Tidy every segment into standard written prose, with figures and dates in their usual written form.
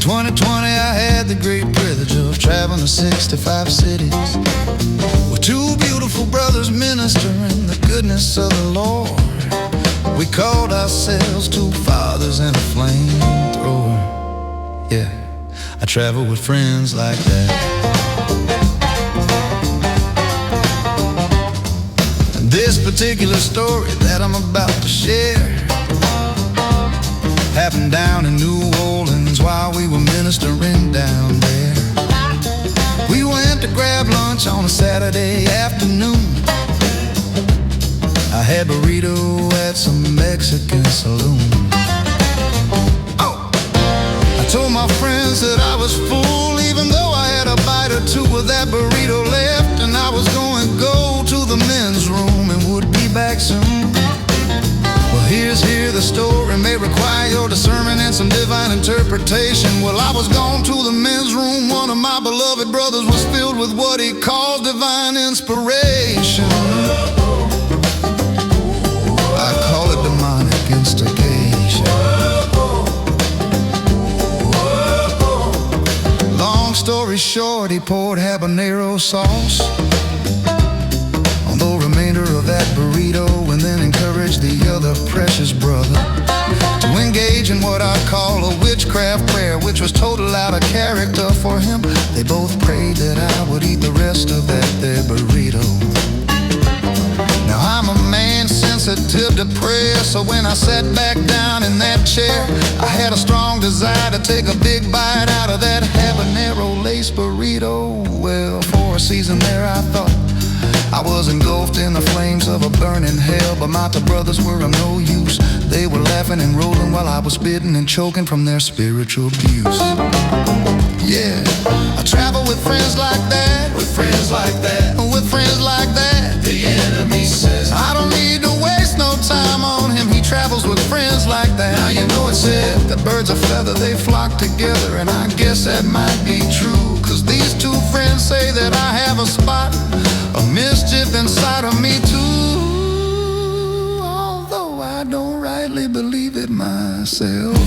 2020 I had the great privilege of traveling to 65 cities with two beautiful brothers ministering the goodness of the Lord. We called ourselves two fathers and a flamethrower. Yeah, I travel with friends like that. And this particular story that I'm about to share happened down in New Orleans while we were ministering down there. We went to grab lunch on a Saturday afternoon. I had burrito at some Mexican saloon. Oh, I told my friends that I was full, even though I had a bite or two of that burrito left, and I was going to go to the men's room and would be back soon. Well, here's the story may require your discernment and some divine interpretation. Well, I was gone to the men's room. One of my beloved brothers was filled with what he calls divine inspiration. I call it demonic instigation. Long story short, he poured habanero sauce on the remainder of that burrito, and then encouraged the other precious brother to engage in what I call a witchcraft prayer, which was total out of character for him. They both prayed that I would eat the rest of that there burrito. Now I'm a man sensitive to prayer, so when I sat back down in that chair, I had a strong desire to take a big bite out of that habanero lace burrito. Well, for a season there I thought I was engulfed in the flames of a burning hell, but my two brothers were of no use. They were laughing and rolling while I was spitting and choking from their spiritual abuse. Yeah, I travel with friends like that, with friends like that, with friends like that. The enemy says I don't need to waste no time on him. He travels with friends like that. Now you know it said that birds of feather, they flock together, and I guess that might be true, 'cause these two friends say that I have a spot of mischief inside of me too, although I don't rightly believe it myself.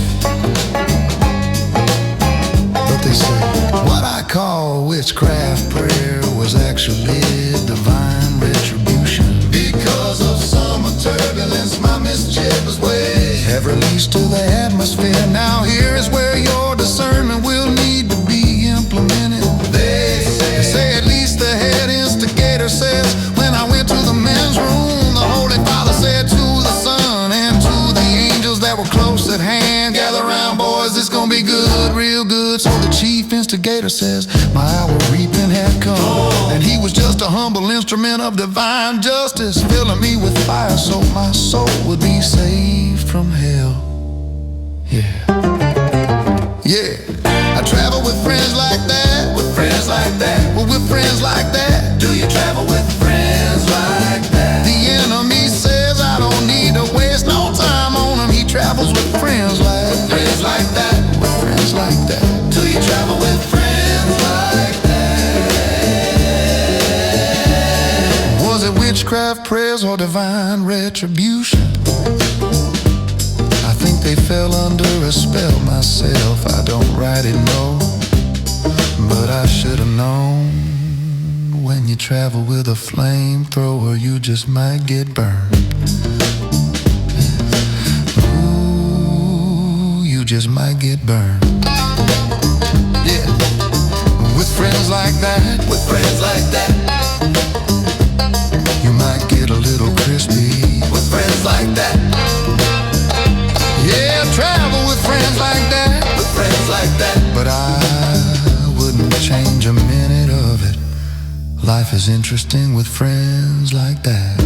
But they say what I call witchcraft prayer was actually divine retribution. Because of summer turbulence, my mischievous ways have released to the atmosphere. Now here is where your discernment will need to be implemented. They say at least the head instigator says, when I went to the men's room, the Holy Father said to the Son and to the angels that were close at hand, gather round, boys, it's gonna be good, real good. So the chief instigator says, my hour of reaping had come, and he was just a humble instrument of divine justice, filling me with fire so my soul would be saved from hell. Yeah, yeah, I travel with friends like that, with friends like that, well, with friends like that. Do you travel with friends like that? The enemy says I don't need to waste no time on him. He travels with friends like that, with friends like that, with friends like that. Do you travel with friends like that? Was it witchcraft prayers or divine retribution? I think they fell under a spell myself. I don't rightly know, but I should have known. When you travel with a flamethrower, you just might get burned. Ooh, you just might get burned. Yeah, with friends like that, with friends like that, you might get a little crispy. With friends like that, yeah, travel with friends like that, with friends like that. But I wouldn't change a minute of it. Life is interesting with friends like that.